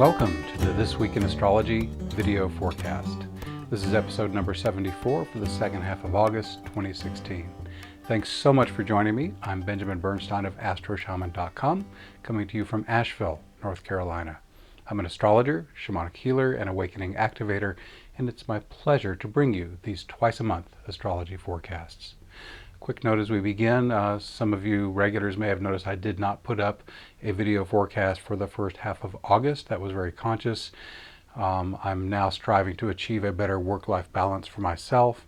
Welcome to the This Week in Astrology video forecast. This is episode number 74 for the second half of August 2016. Thanks so much for joining me. I'm Benjamin Bernstein of astroshaman.com, coming to you from Asheville, North Carolina. I'm an astrologer, shamanic healer, and awakening activator, and it's my pleasure to bring you these twice-a-month astrology forecasts. Quick note as we begin, some of you regulars may have noticed I did not put up a video forecast for the first half of August. That was very conscious. I'm now striving to achieve a better work-life balance for myself.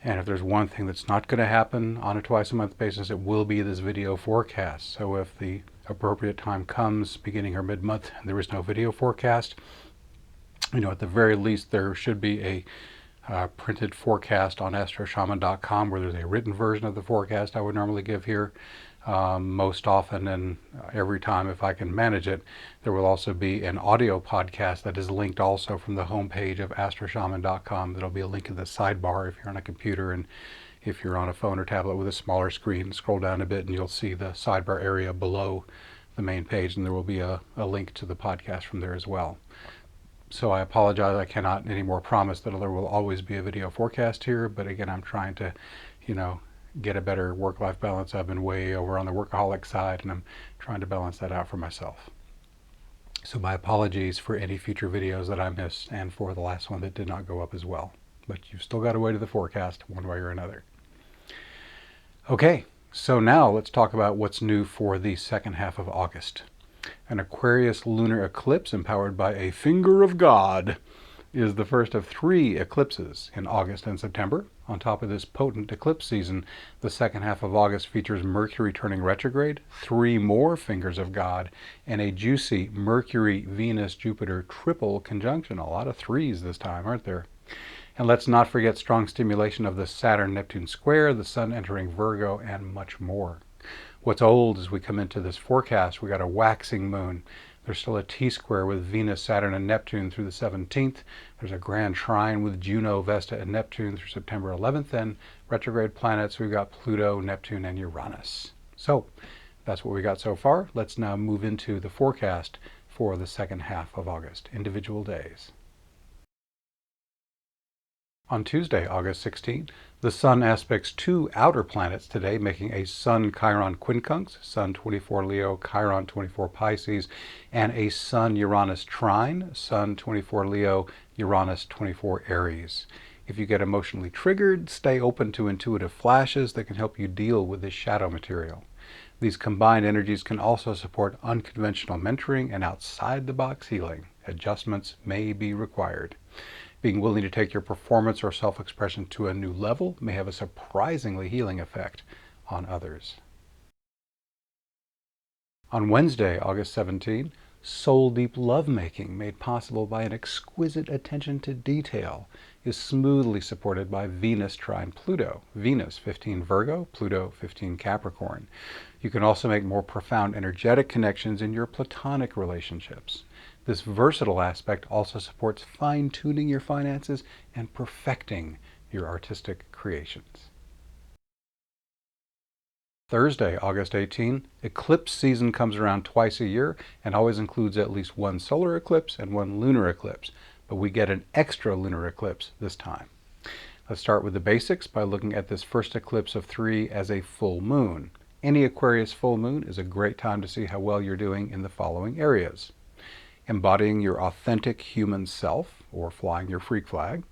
And if there's one thing that's not going to happen on a twice-a-month basis, it will be this video forecast. So if the appropriate time comes, beginning or mid-month, and there is no video forecast, at the very least there should be a printed forecast on astroshaman.com where there's a written version of the forecast I would normally give here. Most often and every time, if I can manage it, there will also be an audio podcast that is linked also from the homepage of astroshaman.com. There'll be a link in the sidebar if you're on a computer, and if you're on a phone or tablet with a smaller screen, scroll down a bit and you'll see the sidebar area below the main page, and there will be a link to the podcast from there as well. So I apologize, I cannot anymore promise that there will always be a video forecast here, but again, I'm trying to, get a better work-life balance. I've been way over on the workaholic side, and I'm trying to balance that out for myself. So my apologies for any future videos that I missed, and for the last one that did not go up as well. But you've still got to wait to the forecast one way or another. Okay, so now let's talk about what's new for the second half of August. An Aquarius Lunar Eclipse, empowered by a finger of God, is the first of 3 eclipses in August and September. On top of this potent eclipse season, the second half of August features Mercury turning retrograde, 3 more fingers of God, and a juicy Mercury-Venus-Jupiter triple conjunction. A lot of 3s this time, aren't there? And let's not forget strong stimulation of the Saturn-Neptune square, the Sun entering Virgo, and much more. What's old as we come into this forecast, we got a waxing moon. There's still a T-square with Venus, Saturn, and Neptune through the 17th. There's a grand trine with Juno, Vesta, and Neptune through September 11th. And retrograde planets, we've got Pluto, Neptune, and Uranus. So that's what we got so far. Let's now move into the forecast for the second half of August, individual days. On Tuesday, August 16th, the Sun aspects 2 outer planets today, making a Sun-Chiron quincunx, Sun 24 Leo, Chiron 24 Pisces, and a Sun-Uranus trine, Sun 24 Leo, Uranus 24 Aries. If you get emotionally triggered, stay open to intuitive flashes that can help you deal with this shadow material. These combined energies can also support unconventional mentoring and outside-the-box healing. Adjustments may be required. Being willing to take your performance or self-expression to a new level may have a surprisingly healing effect on others. On Wednesday, August 17, soul-deep lovemaking, made possible by an exquisite attention to detail, is smoothly supported by Venus trine Pluto. Venus 15 Virgo, Pluto 15 Capricorn. You can also make more profound energetic connections in your platonic relationships. This versatile aspect also supports fine-tuning your finances and perfecting your artistic creations. Thursday, August 18, eclipse season comes around twice a year and always includes at least 1 solar eclipse and 1 lunar eclipse, but we get an extra lunar eclipse this time. Let's start with the basics by looking at this first eclipse of 3 as a full moon. Any Aquarius full moon is a great time to see how well you're doing in the following areas: embodying your authentic human self, or flying your freak flag,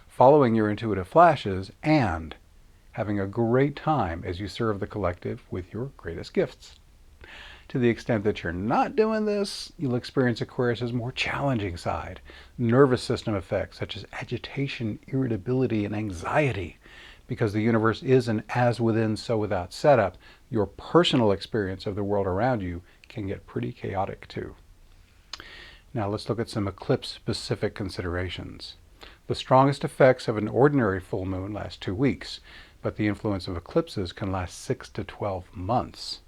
following your intuitive flashes, and having a great time as you serve the collective with your greatest gifts. To the extent that you're not doing this, you'll experience Aquarius's more challenging side, nervous system effects such as agitation, irritability, and anxiety. Because the universe is an as within, so without setup, your personal experience of the world around you can get pretty chaotic too. Now let's look at some eclipse-specific considerations. The strongest effects of an ordinary full moon last 2 weeks, but the influence of eclipses can last 6 to 12 months.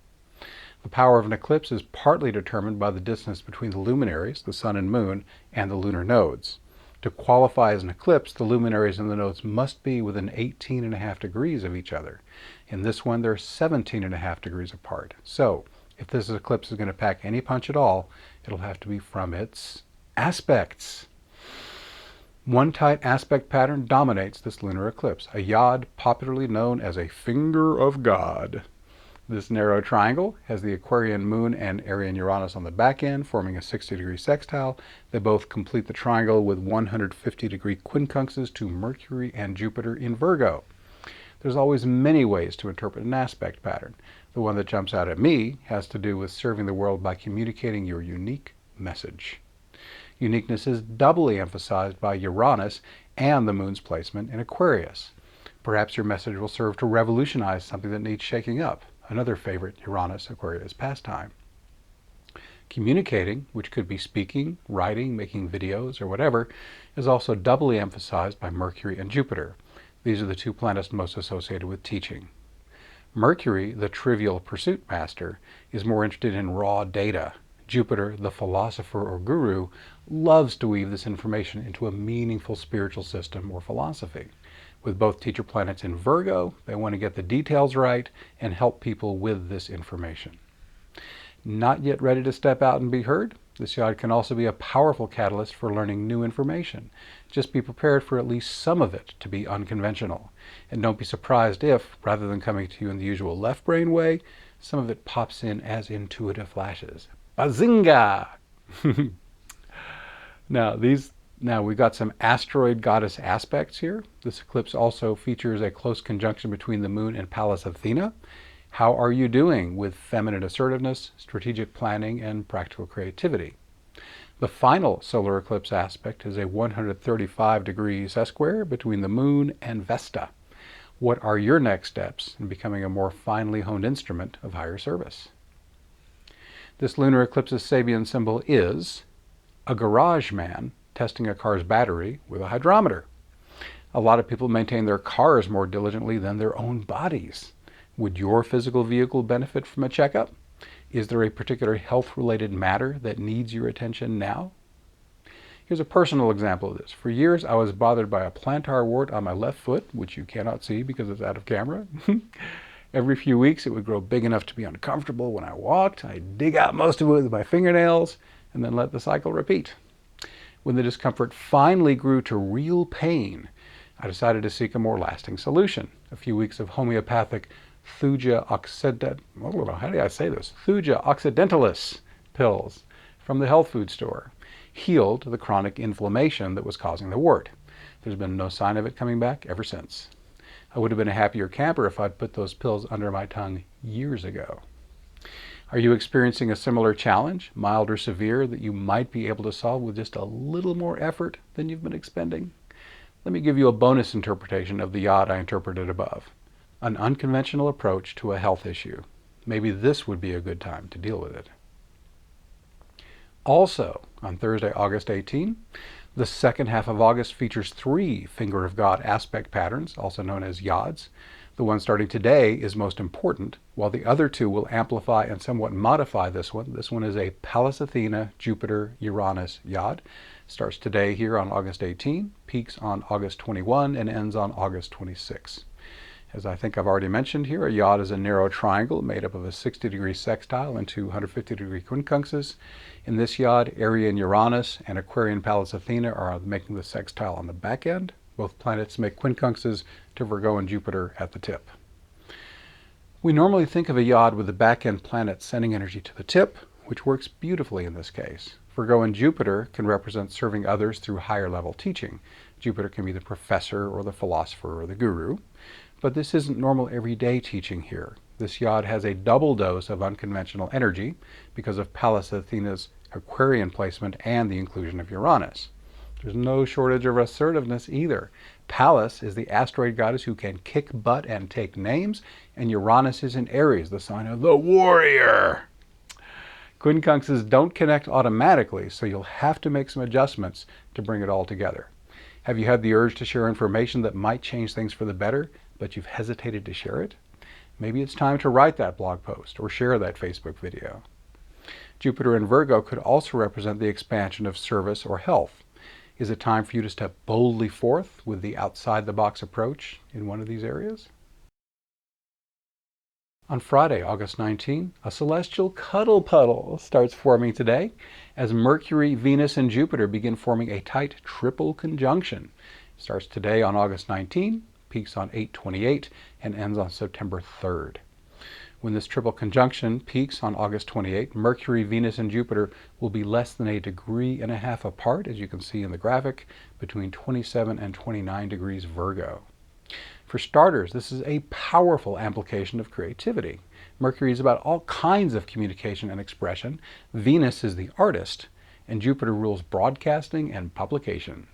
The power of an eclipse is partly determined by the distance between the luminaries, the sun and moon, and the lunar nodes. To qualify as an eclipse, the luminaries and the nodes must be within 18.5 degrees of each other. In this one, they're 17.5 degrees apart. So if this eclipse is going to pack any punch at all, it'll have to be from its Aspects. One tight aspect pattern dominates this lunar eclipse, a yod popularly known as a finger of God. This narrow triangle has the Aquarian moon and Arian Uranus on the back end, forming a 60-degree sextile. They both complete the triangle with 150-degree quincunxes to Mercury and Jupiter in Virgo. There's always many ways to interpret an aspect pattern. The one that jumps out at me has to do with serving the world by communicating your unique message. Uniqueness is doubly emphasized by Uranus and the moon's placement in Aquarius. Perhaps your message will serve to revolutionize something that needs shaking up, another favorite Uranus-Aquarius pastime. Communicating, which could be speaking, writing, making videos, or whatever, is also doubly emphasized by Mercury and Jupiter. These are the two planets most associated with teaching. Mercury, the trivial pursuit master, is more interested in raw data. Jupiter, the philosopher or guru, loves to weave this information into a meaningful spiritual system or philosophy. With both teacher planets in Virgo, they want to get the details right and help people with this information. Not yet ready to step out and be heard? This yod can also be a powerful catalyst for learning new information. Just be prepared for at least some of it to be unconventional. And don't be surprised if, rather than coming to you in the usual left brain way, some of it pops in as intuitive flashes. Bazinga! Now we've got some asteroid goddess aspects here. This eclipse also features a close conjunction between the moon and Pallas Athena. How are you doing with feminine assertiveness, strategic planning, and practical creativity? The final solar eclipse aspect is a 135-degree sesquare between the moon and Vesta. What are your next steps in becoming a more finely honed instrument of higher service? This lunar eclipse's Sabian symbol is a garage man testing a car's battery with a hydrometer. A lot of people maintain their cars more diligently than their own bodies. Would your physical vehicle benefit from a checkup? Is there a particular health-related matter that needs your attention now? Here's a personal example of this. For years, I was bothered by a plantar wart on my left foot, which you cannot see because it's out of camera. Every few weeks, it would grow big enough to be uncomfortable when I walked. I'd dig out most of it with my fingernails and then let the cycle repeat. When the discomfort finally grew to real pain, I decided to seek a more lasting solution. A few weeks of homeopathic Thuja occidentalis pills from the health food store healed the chronic inflammation that was causing the wart. There's been no sign of it coming back ever since. I would have been a happier camper if I'd put those pills under my tongue years ago. Are you experiencing a similar challenge, mild or severe, that you might be able to solve with just a little more effort than you've been expending? Let me give you a bonus interpretation of the yod I interpreted above. An unconventional approach to a health issue. Maybe this would be a good time to deal with it. Also, on Thursday, August 18, the second half of August features 3 Finger of God aspect patterns, also known as yods. The one starting today is most important, while the other 2 will amplify and somewhat modify this one. This one is a Pallas Athena, Jupiter, Uranus yod. Starts today here on August 18, peaks on August 21, and ends on August 26. As I think I've already mentioned here, a yod is a narrow triangle made up of a 60-degree sextile and 2 150-degree quincunxes. In this yod, Arian Uranus and Aquarian Pallas Athena are making the sextile on the back end. Both planets make quincunxes to Virgo and Jupiter at the tip. We normally think of a yod with the back end planet sending energy to the tip, which works beautifully in this case. Virgo and Jupiter can represent serving others through higher level teaching. Jupiter can be the professor or the philosopher or the guru. But this isn't normal everyday teaching here. This yod has a double dose of unconventional energy because of Pallas Athena's Aquarian placement and the inclusion of Uranus. There's no shortage of assertiveness either. Pallas is the asteroid goddess who can kick butt and take names, and Uranus is in Aries, the sign of the warrior. Quincunxes don't connect automatically, so you'll have to make some adjustments to bring it all together. Have you had the urge to share information that might change things for the better, but you've hesitated to share it? Maybe it's time to write that blog post or share that Facebook video. Jupiter in Virgo could also represent the expansion of service or health. Is it time for you to step boldly forth with the outside-the-box approach in one of these areas? On Friday, August 19, a celestial cuddle puddle starts forming today as Mercury, Venus, and Jupiter begin forming a tight triple conjunction. It starts today on August 19, peaks on 8/28, and ends on September 3rd. When this triple conjunction peaks on August 28, Mercury, Venus, and Jupiter will be less than 1.5 degrees apart, as you can see in the graphic, between 27 and 29 degrees Virgo. For starters, this is a powerful amplification of creativity. Mercury is about all kinds of communication and expression. Venus is the artist, and Jupiter rules broadcasting and publication.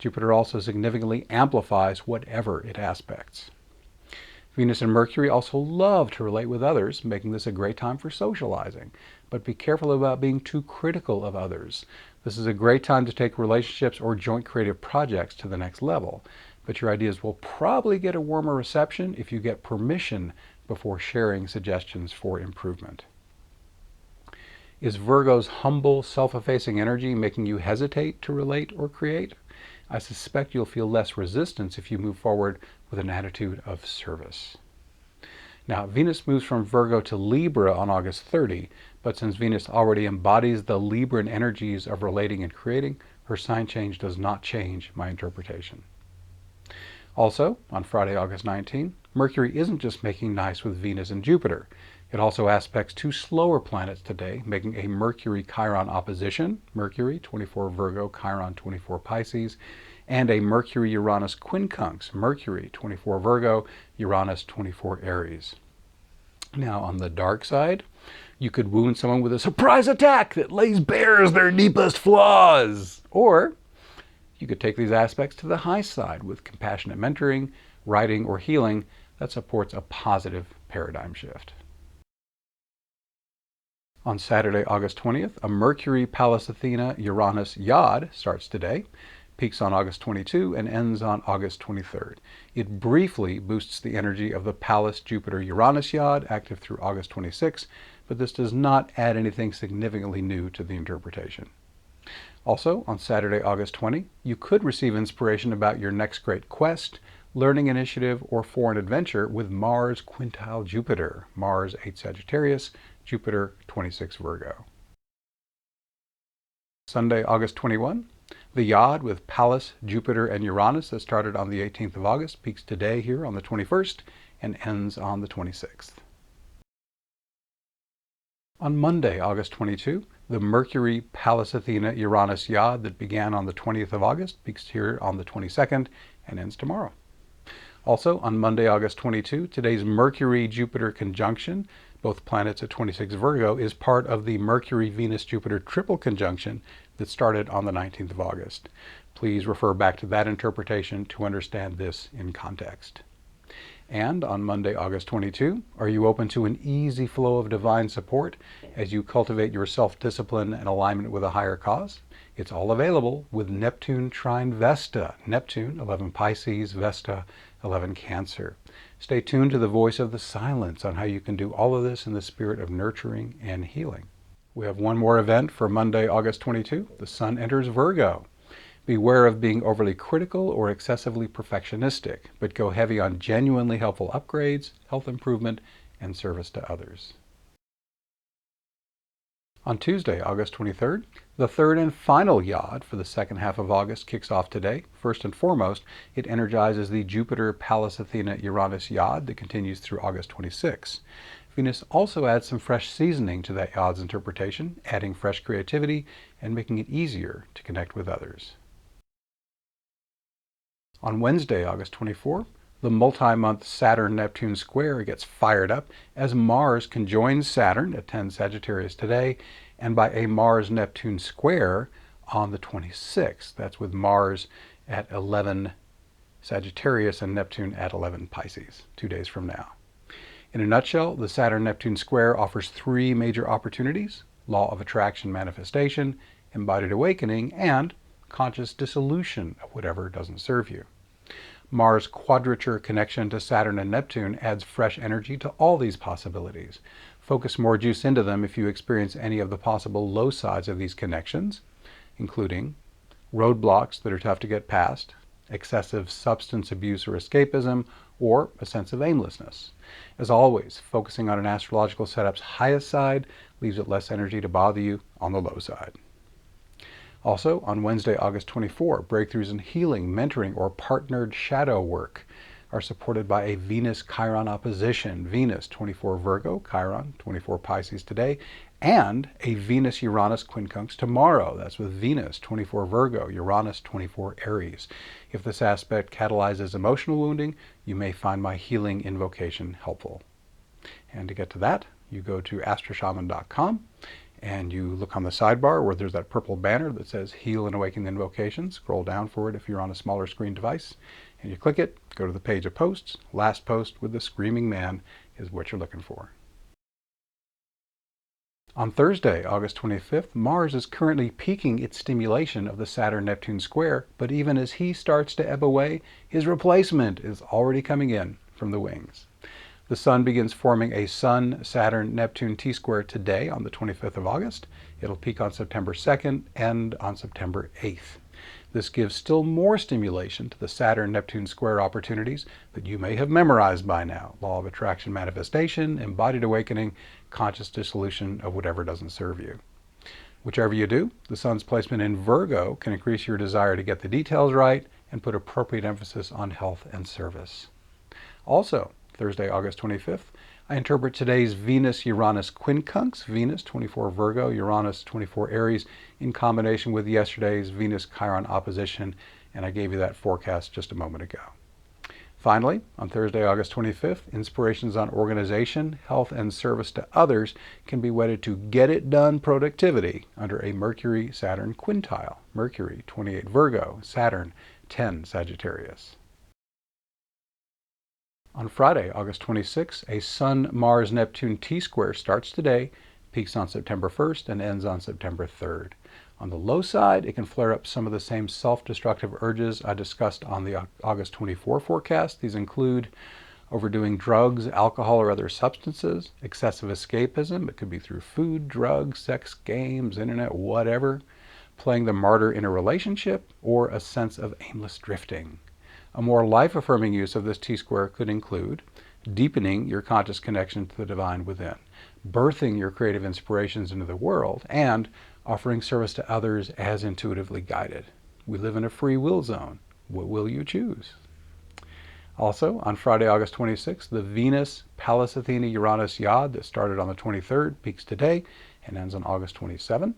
Jupiter also significantly amplifies whatever it aspects. Venus and Mercury also love to relate with others, making this a great time for socializing. But be careful about being too critical of others. This is a great time to take relationships or joint creative projects to the next level. But your ideas will probably get a warmer reception if you get permission before sharing suggestions for improvement. Is Virgo's humble, self-effacing energy making you hesitate to relate or create? I suspect you'll feel less resistance if you move forward with an attitude of service. Now, Venus moves from Virgo to Libra on August 30, but since Venus already embodies the Libran energies of relating and creating, her sign change does not change my interpretation. Also, on Friday, August 19, Mercury isn't just making nice with Venus and Jupiter. It also aspects two slower planets today, making a Mercury-Chiron opposition, Mercury, 24 Virgo, Chiron, 24 Pisces, and a Mercury-Uranus quincunx, Mercury, 24 Virgo, Uranus, 24 Aries. Now, on the dark side, you could wound someone with a surprise attack that lays bare their deepest flaws. Or you could take these aspects to the high side with compassionate mentoring, writing, or healing that supports a positive paradigm shift. On Saturday, August 20th, a Mercury, Pallas Athena, Uranus Yod starts today, peaks on August 22, and ends on August 23rd. It briefly boosts the energy of the Pallas Jupiter Uranus Yod, active through August 26, but this does not add anything significantly new to the interpretation. Also, on Saturday, August 20, you could receive inspiration about your next great quest, learning initiative, or foreign adventure with Mars quintile Jupiter, Mars 8 Sagittarius, Jupiter 26 Virgo. Sunday, August 21, the Yod with Pallas, Jupiter, and Uranus that started on the 18th of August peaks today here on the 21st and ends on the 26th. On Monday, August 22, the Mercury, Pallas Athena, Uranus Yod that began on the 20th of August peaks here on the 22nd and ends tomorrow. Also, on Monday, August 22, today's Mercury-Jupiter conjunction, both planets at 26 Virgo, is part of the Mercury-Venus-Jupiter triple conjunction that started on the 19th of August. Please refer back to that interpretation to understand this in context. And on Monday, August 22, are you open to an easy flow of divine support as you cultivate your self-discipline and alignment with a higher cause? It's all available with Neptune trine Vesta. Neptune, 11 Pisces, Vesta, 11 Cancer. Stay tuned to the voice of the silence on how you can do all of this in the spirit of nurturing and healing. We have one more event for Monday, August 22. The Sun enters Virgo. Beware of being overly critical or excessively perfectionistic, but go heavy on genuinely helpful upgrades, health improvement, and service to others. On Tuesday, August 23rd, the third and final Yod for the second half of August kicks off today. First and foremost, it energizes the Jupiter, Pallas Athena, Uranus Yod that continues through August 26. Venus also adds some fresh seasoning to that Yod's interpretation, adding fresh creativity and making it easier to connect with others. On Wednesday, August 24, the multi-month Saturn-Neptune square gets fired up as Mars conjoins Saturn at 10 Sagittarius today, and by a Mars-Neptune square on the 26th. That's with Mars at 11 Sagittarius and Neptune at 11 Pisces, 2 days from now. In a nutshell, the Saturn-Neptune square offers three major opportunities: law of attraction manifestation, embodied awakening, and conscious dissolution of whatever doesn't serve you. Mars' quadrature connection to Saturn and Neptune adds fresh energy to all these possibilities. Focus more juice into them if you experience any of the possible low sides of these connections, including roadblocks that are tough to get past, excessive substance abuse or escapism, or a sense of aimlessness. As always, focusing on an astrological setup's highest side leaves it less energy to bother you on the low side. Also, on Wednesday, August 24, breakthroughs in healing, mentoring, or partnered shadow work are supported by a Venus-Chiron opposition. Venus, 24 Virgo, Chiron, 24 Pisces today, and a Venus-Uranus quincunx tomorrow. That's with Venus, 24 Virgo, Uranus, 24 Aries. If this aspect catalyzes emotional wounding, you may find my healing invocation helpful. And to get to that, you go to astroshaman.com and you look on the sidebar where there's that purple banner that says Heal and Awaken Invocation. Scroll down for it if you're on a smaller screen device. And you click it, go to the page of posts. Last post with the screaming man is what you're looking for. On Thursday, August 25th, Mars is currently peaking its stimulation of the Saturn-Neptune square, but even as he starts to ebb away, his replacement is already coming in from the wings. The Sun begins forming a Sun-Saturn-Neptune T-square today on the 25th of August. It'll peak on September 2nd and on September 8th. This gives still more stimulation to the Saturn-Neptune square opportunities that you may have memorized by now. Law of attraction manifestation, embodied awakening, conscious dissolution of whatever doesn't serve you. Whichever you do, the Sun's placement in Virgo can increase your desire to get the details right and put appropriate emphasis on health and service. Also, Thursday, August 25th, I interpret today's Venus-Uranus quincunx, Venus 24 Virgo, Uranus 24 Aries, in combination with yesterday's Venus-Chiron opposition, and I gave you that forecast just a moment ago. Finally, on Thursday, August 25th, inspirations on organization, health, and service to others can be wedded to get it done productivity under a Mercury-Saturn quintile. Mercury, 28 Virgo, Saturn, 10 Sagittarius. On Friday, August 26, a Sun-Mars-Neptune T-square starts today, peaks on September 1st, and ends on September 3rd. On the low side, it can flare up some of the same self-destructive urges I discussed on the August 24 forecast. These include overdoing drugs, alcohol, or other substances, excessive escapism. It could be through food, drugs, sex, games, internet, whatever, playing the martyr in a relationship, or a sense of aimless drifting. A more life-affirming use of this T-square could include deepening your conscious connection to the divine within, birthing your creative inspirations into the world, and offering service to others as intuitively guided. We live in a free will zone. What will you choose? Also, on Friday, August 26th, the Venus Pallas Athena Uranus Yod that started on the 23rd peaks today and ends on August 27th.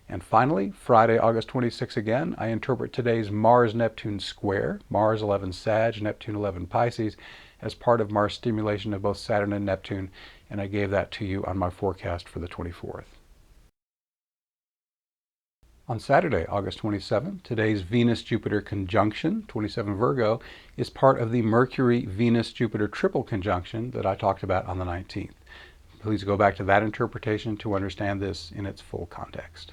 And finally, Friday, August 26 again, I interpret today's Mars-Neptune square, Mars 11 Sag, Neptune 11 Pisces, as part of Mars stimulation of both Saturn and Neptune, and I gave that to you on my forecast for the 24th. On Saturday, August 27, today's Venus-Jupiter conjunction, 27 Virgo, is part of the Mercury-Venus-Jupiter triple conjunction that I talked about on the 19th. Please go back to that interpretation to understand this in its full context.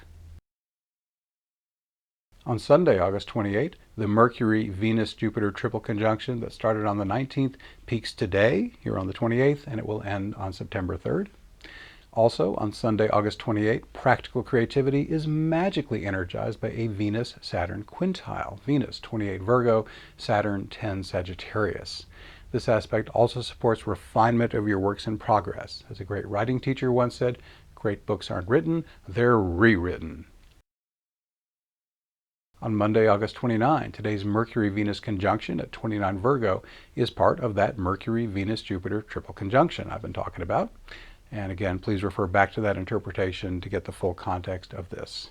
On Sunday, August 28, the Mercury-Venus-Jupiter triple conjunction that started on the 19th peaks today, here on the 28th, and it will end on September 3rd. Also, on Sunday, August 28, practical creativity is magically energized by a Venus-Saturn quintile. Venus, 28 Virgo, Saturn, 10 Sagittarius. This aspect also supports refinement of your works in progress. As a great writing teacher once said, great books aren't written, they're rewritten. On Monday, August 29, today's Mercury-Venus conjunction at 29 Virgo is part of that Mercury-Venus-Jupiter triple conjunction I've been talking about. And again, please refer back to that interpretation to get the full context of this.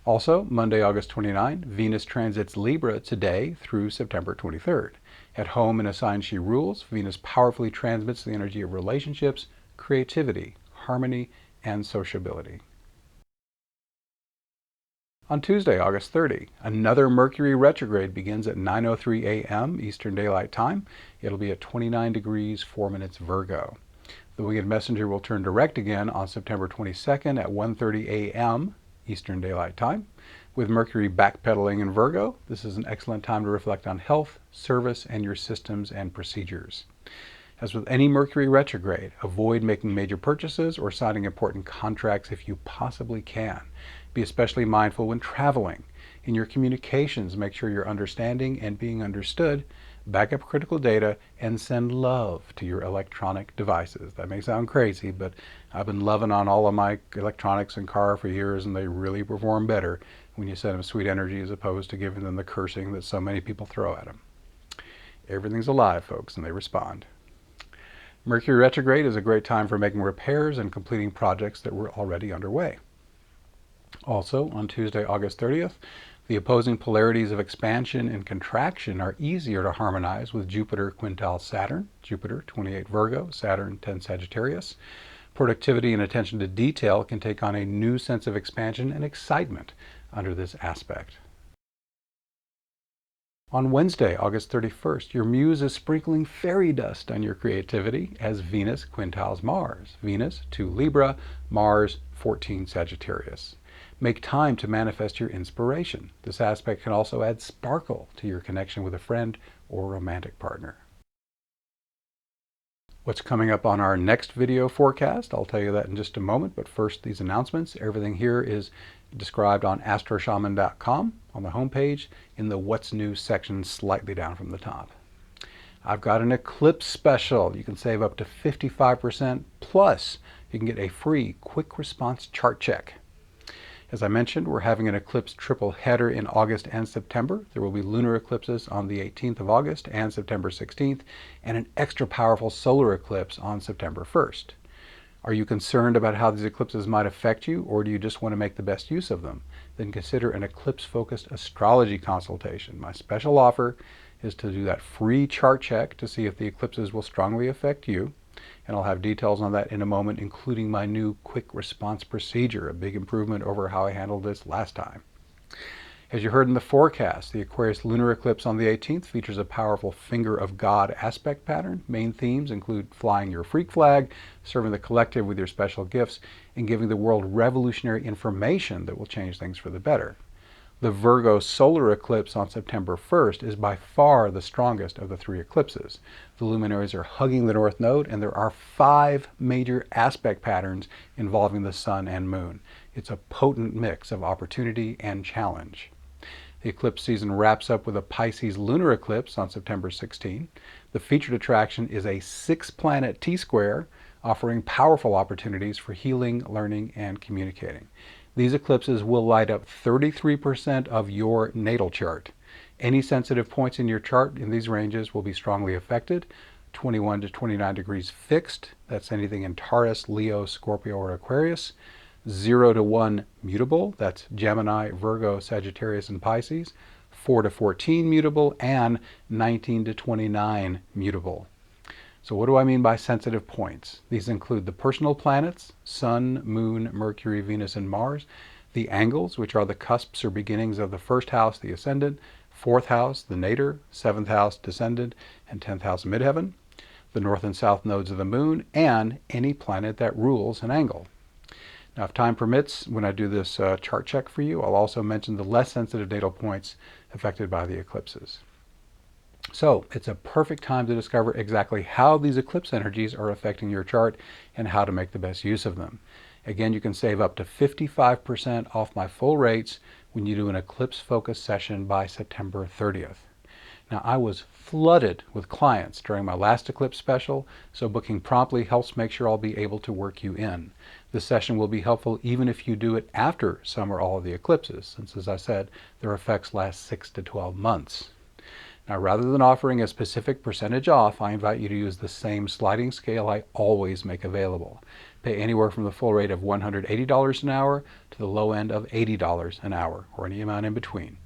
Also, Monday, August 29, Venus transits Libra today through September 23rd. At home in a sign she rules, Venus powerfully transmits the energy of relationships, creativity, harmony, and sociability. On Tuesday, August 30, another Mercury retrograde begins at 9:03 a.m. Eastern Daylight Time. It'll be at 29 degrees 4 minutes Virgo. The Winged Messenger will turn direct again on September 22nd at 1:30 a.m. Eastern Daylight Time. With Mercury backpedaling in Virgo, this is an excellent time to reflect on health, service, and your systems and procedures. As with any Mercury retrograde, avoid making major purchases or signing important contracts if you possibly can. Be especially mindful when traveling. In your communications, make sure you're understanding and being understood. Back up critical data and send love to your electronic devices. That may sound crazy, but I've been loving on all of my electronics and car for years, and they really perform better when you send them sweet energy as opposed to giving them the cursing that so many people throw at them. Everything's alive, folks, and they respond. Mercury retrograde is a great time for making repairs and completing projects that were already underway. Also, on Tuesday, August 30th, the opposing polarities of expansion and contraction are easier to harmonize with Jupiter quintile Saturn, Jupiter 28 Virgo, Saturn 10 Sagittarius. Productivity and attention to detail can take on a new sense of expansion and excitement under this aspect. On Wednesday, August 31st, your muse is sprinkling fairy dust on your creativity as Venus quintiles Mars. Venus 2 Libra, Mars 14 Sagittarius. Make time to manifest your inspiration. This aspect can also add sparkle to your connection with a friend or romantic partner. What's coming up on our next video forecast? I'll tell you that in just a moment, but first these announcements. Everything here is described on astroshaman.com on the homepage in the What's New section slightly down from the top. I've got an eclipse special. You can save up to 55%, plus you can get a free quick response chart check. As I mentioned, we're having an eclipse triple header in August and September. There will be lunar eclipses on the 18th of August and September 16th, and an extra powerful solar eclipse on September 1st. Are you concerned about how these eclipses might affect you, or do you just want to make the best use of them? Then consider an eclipse-focused astrology consultation. My special offer is to do that free chart check to see if the eclipses will strongly affect you. And I'll have details on that in a moment, including my new quick response procedure, a big improvement over how I handled this last time. As you heard in the forecast, the Aquarius Lunar Eclipse on the 18th features a powerful Finger of God aspect pattern. Main themes include flying your freak flag, serving the collective with your special gifts, and giving the world revolutionary information that will change things for the better. The Virgo solar eclipse on September 1st is by far the strongest of the three eclipses. The luminaries are hugging the North Node, and there are 5 major aspect patterns involving the Sun and Moon. It's a potent mix of opportunity and challenge. The eclipse season wraps up with a Pisces lunar eclipse on September 16. The featured attraction is a 6-planet T-square, offering powerful opportunities for healing, learning, and communicating. These eclipses will light up 33% of your natal chart. Any sensitive points in your chart in these ranges will be strongly affected. 21 to 29 degrees fixed, that's anything in Taurus, Leo, Scorpio, or Aquarius. 0 to 1 mutable, that's Gemini, Virgo, Sagittarius, and Pisces. 4 to 14 mutable, and 19 to 29 mutable. So what do I mean by sensitive points? These include the personal planets, Sun, Moon, Mercury, Venus, and Mars, the angles, which are the cusps or beginnings of the first house, the ascendant, 4th house, the nadir, 7th house, descendant, and 10th house, midheaven, the north and south nodes of the moon, and any planet that rules an angle. Now, if time permits, when I do this chart check for you, I'll also mention the less sensitive natal points affected by the eclipses. So it's a perfect time to discover exactly how these eclipse energies are affecting your chart and how to make the best use of them. Again, you can save up to 55% off my full rates when you do an eclipse-focused session by September 30th. Now, I was flooded with clients during my last eclipse special, so booking promptly helps make sure I'll be able to work you in. This session will be helpful even if you do it after some or all of the eclipses, since, as I said, their effects last 6 to 12 months. Now, rather than offering a specific percentage off, I invite you to use the same sliding scale I always make available. Pay anywhere from the full rate of $180 an hour to the low end of $80 an hour, or any amount in between.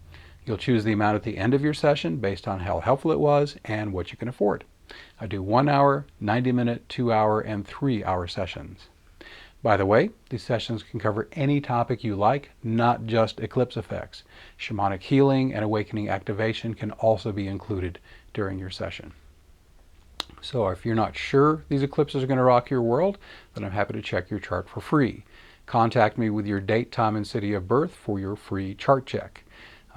You'll choose the amount at the end of your session based on how helpful it was and what you can afford. I do 1 hour, 90-minute, 2-hour, and 3-hour sessions. By the way, these sessions can cover any topic you like, not just eclipse effects. Shamanic healing and awakening activation can also be included during your session. So if you're not sure these eclipses are going to rock your world, then I'm happy to check your chart for free. Contact me with your date, time, and city of birth for your free chart check.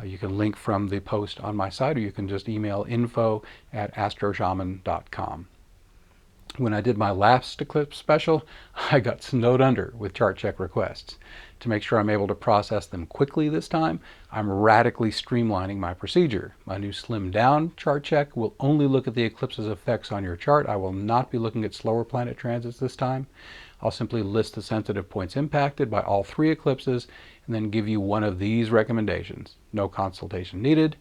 You can link from the post on my site, or you can just email info@astroshaman.com. When I did my last eclipse special, I got snowed under with chart check requests. To make sure I'm able to process them quickly this time, I'm radically streamlining my procedure. My new slimmed down chart check will only look at the eclipse's effects on your chart. I will not be looking at slower planet transits this time. I'll simply list the sensitive points impacted by all 3 eclipses and then give you one of these recommendations. No consultation needed,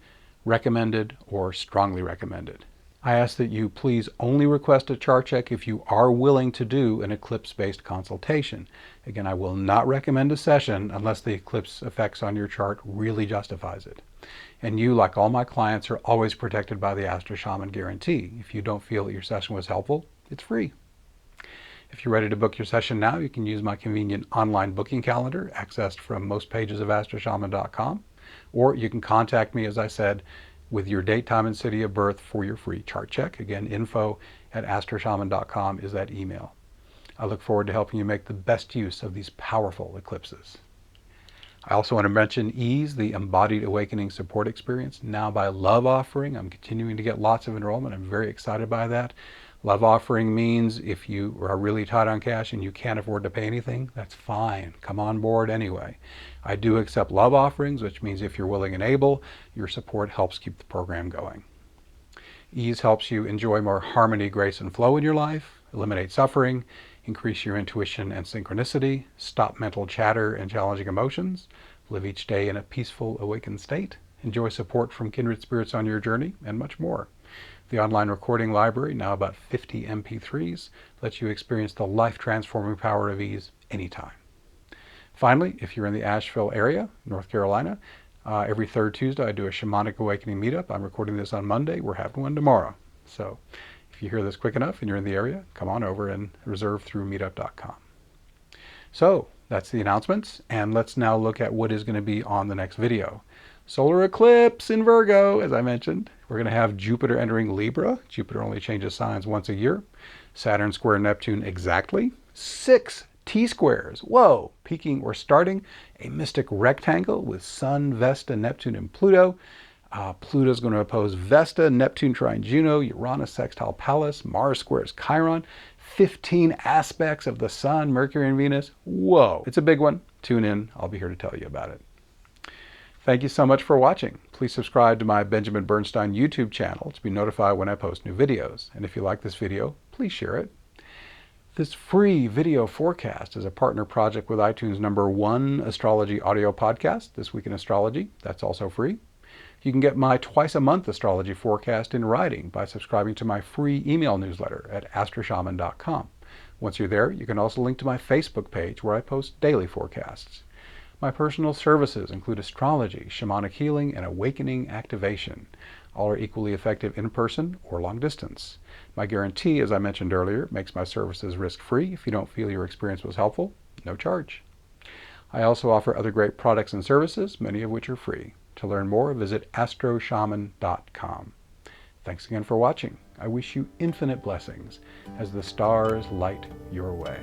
recommended, or strongly recommended. I ask that you please only request a chart check if you are willing to do an eclipse-based consultation. Again, I will not recommend a session unless the eclipse effects on your chart really justifies it. And you, like all my clients, are always protected by the Astro Shaman guarantee. If you don't feel that your session was helpful, it's free. If you're ready to book your session now, you can use my convenient online booking calendar, accessed from most pages of astroshaman.com, or you can contact me, as I said, with your date, time, and city of birth for your free chart check. Again, info@astroshaman.com is that email. I look forward to helping you make the best use of these powerful eclipses. I also want to mention EASE, the Embodied Awakening Support Experience, now by Love Offering. I'm continuing to get lots of enrollment. I'm very excited by that. Love Offering means if you are really tight on cash and you can't afford to pay anything, that's fine. Come on board anyway. I do accept love offerings, which means if you're willing and able, your support helps keep the program going. EASE helps you enjoy more harmony, grace, and flow in your life, eliminate suffering, increase your intuition and synchronicity, stop mental chatter and challenging emotions, live each day in a peaceful, awakened state, enjoy support from kindred spirits on your journey, and much more. The online recording library, now about 50 MP3s, lets you experience the life-transforming power of EASE anytime. Finally, if you're in the Asheville area, North Carolina, every 3rd Tuesday I do a Shamanic Awakening meetup. I'm recording this on Monday. We're having one tomorrow. So if you hear this quick enough and you're in the area, come on over and reserve through meetup.com. So that's the announcements, and let's now look at what is going to be on the next video. Solar eclipse in Virgo, as I mentioned. We're going to have Jupiter entering Libra. Jupiter only changes signs once a year. Saturn square Neptune exactly. 6 T-squares. Whoa! Peaking or starting a mystic rectangle with Sun, Vesta, Neptune, and Pluto. Pluto's going to oppose Vesta, Neptune trine Juno, Uranus sextile Pallas, Mars squares Chiron. 15 aspects of the Sun, Mercury, and Venus. Whoa! It's a big one. Tune in. I'll be here to tell you about it. Thank you so much for watching. Please subscribe to my Benjamin Bernstein YouTube channel to be notified when I post new videos. And if you like this video, please share it. This free video forecast is a partner project with iTunes' #1 astrology audio podcast, This Week in Astrology. That's also free. You can get my twice-a-month astrology forecast in writing by subscribing to my free email newsletter at astroshaman.com. Once you're there, you can also link to my Facebook page where I post daily forecasts. My personal services include astrology, shamanic healing, and awakening activation. All are equally effective in person or long distance. My guarantee, as I mentioned earlier, makes my services risk-free. If you don't feel your experience was helpful, no charge. I also offer other great products and services, many of which are free. To learn more, visit astroshaman.com. Thanks again for watching. I wish you infinite blessings as the stars light your way.